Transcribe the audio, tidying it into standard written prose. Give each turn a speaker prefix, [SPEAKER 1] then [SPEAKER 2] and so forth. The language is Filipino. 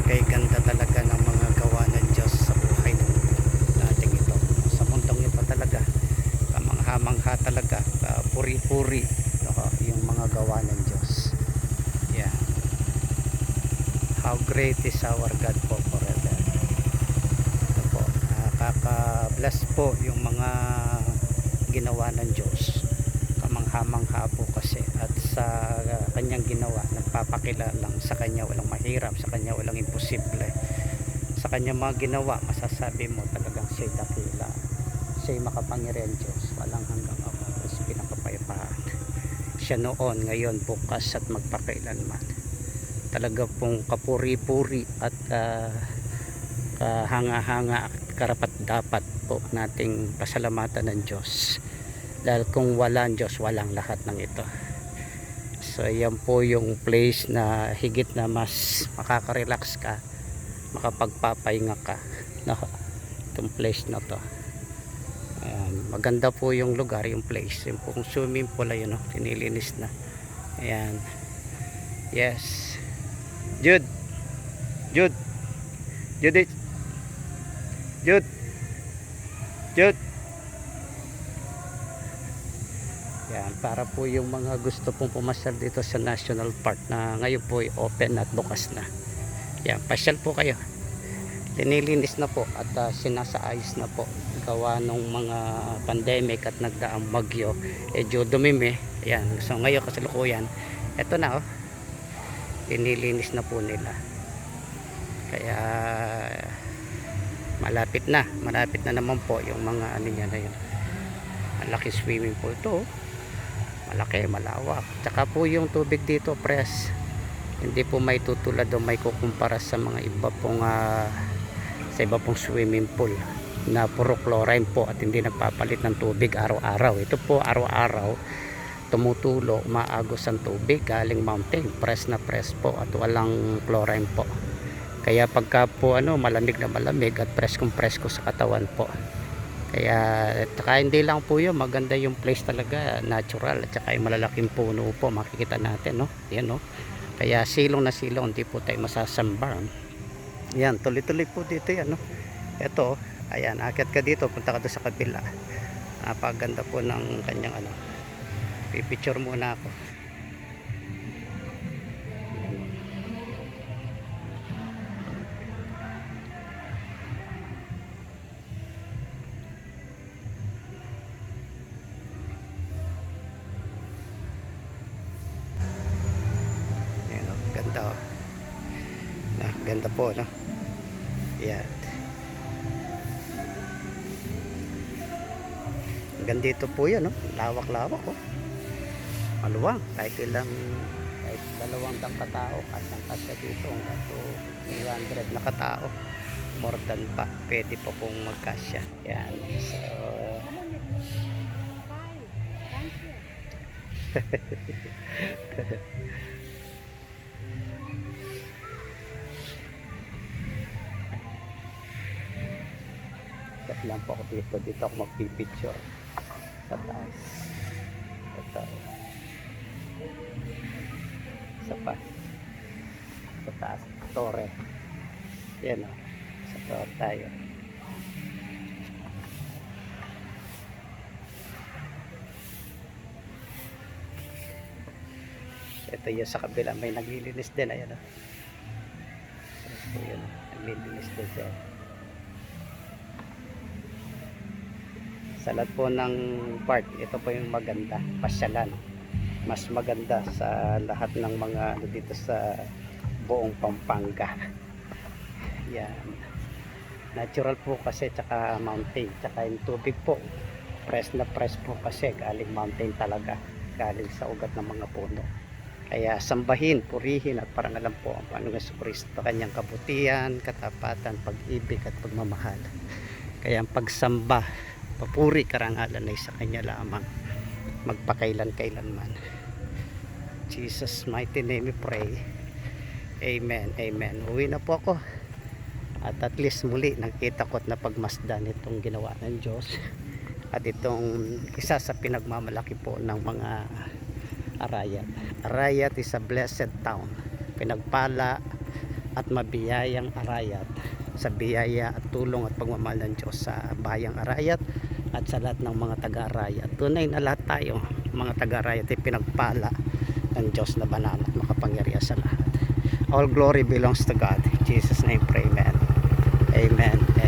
[SPEAKER 1] Kay ganda talaga ng mga gawa ng Diyos sa buhay nating ito. Sa mundong ito talaga, kamangha-mangha talaga, puri-puri yung mga gawa ng Diyos. Yeah. How great is our God po forever. Ito po, nakaka-bless po yung mga ginawa ng Diyos. Kamangha-mangha po kasi, at sa kanyang ginawa nagpapakilala sa kanya walang mahirap, sa kanya walang imposible, sa kanya mga ginawa masasabi mo talagang siya'y dakila, siya'y makapangyarihan Diyos, walang hanggang wakas, pinakapayapaan. Siya noon, ngayon, bukas at magpakailanman. Talaga pong kapuri-puri at kahanga-hanga at karapat dapat po nating pasalamatan ng Diyos, dahil kung wala ang Diyos walang lahat ng ito. So yan po yung place na higit na mas makaka-relax ka, makapagpapahinga ka, no? Itong place na to. Ayan, maganda po yung lugar, yung place, yung pong swimming pool ayun, no? Kinilinis na. Ayan. Yes. Jude. Jude. Judith. Jude. Jude. Yan, para po yung mga gusto pong pumasyal dito sa National Park na ngayon po ay open at bukas na. Yan, pasyal po kayo. Linilinis na po at sinasaayos na po. Gawa nung mga pandemic at nagdaang bagyo, medyo dumimi. Yan, so ngayon kasalukuyan, eto na oh. Linilinis na po nila. Kaya malapit na naman po yung mga ano niya na yun. Malaki swimming pool to oh. Malaki, malawak. Tsaka po yung tubig dito, press. Hindi po may tutulad o may kukumpara sa mga iba pong sa iba pong swimming pool na puro chlorine po at hindi nagpapalit ng tubig araw-araw. Ito po araw-araw tumutulo, maagos ang tubig galing mountain, press na press po at walang chlorine po. Kaya pagka po malamig na malamig at presko sa katawan po. Kaya tsaka hindi lang po yun, maganda yung place talaga, natural, at saka yung malalaking puno po makikita natin, no? Yan, no? Kaya silong na silong, hindi po tayo masasambar. Yan, tuloy-tuloy po dito yan, no? Ito, ayan, akit ka dito, punta ka doon sa kabila. Napaganda po ng kanyang pipicture muna ako. Ganda oh. Ganda po, no? Yan. Gandito po yan, no? Lawak-lawak oh. Maluwang, kahit dalawang katao at ang kasya dito hanggang to 300 na katao, more than pa, pwede po pong magkasya. Yan, so lang po ako dito ako magpipicture sa taas. Ito sa taas torre. Yan o, sa torre tayo. Ito yung sa kabila, may naglilinis din, ayan o. Ito yun, naglilinis din siya. Sa lahat po ng park, ito po yung maganda, pasyalan. Mas maganda sa lahat ng mga dito sa buong Pampanga. Yan. Natural po kasi, tsaka mountain, tsaka yung tubig po. Press na press po kasi, galing mountain talaga. Galing sa ugat ng mga puno. Kaya sambahin, purihin at parangalan po ang Panginoong Jesucristo, kanyang kabutihan, katapatan, pag-ibig at pagmamahal. Kaya ang pagsamba, papuri, karangalan ay sa kanya lamang, magpakailan-kailanman. Jesus mighty name we pray. Amen, amen. Uwi na po ako. At least muli nakita ko at napagmasdan itong ginawa ng Diyos. At itong isa sa pinagmamalaki po ng mga Arayat. Arayat is a blessed town. Pinagpala at mabiyayang Arayat, sa biyaya at tulong at pagmamahal ng Diyos sa bayang Arayat at sa lahat ng mga taga-Arayat. Tunay na lahat tayo mga taga-Arayat ay pinagpala ng Diyos na banal at makapangyarihan sa lahat. All glory belongs to God. In Jesus name pray, amen. Amen.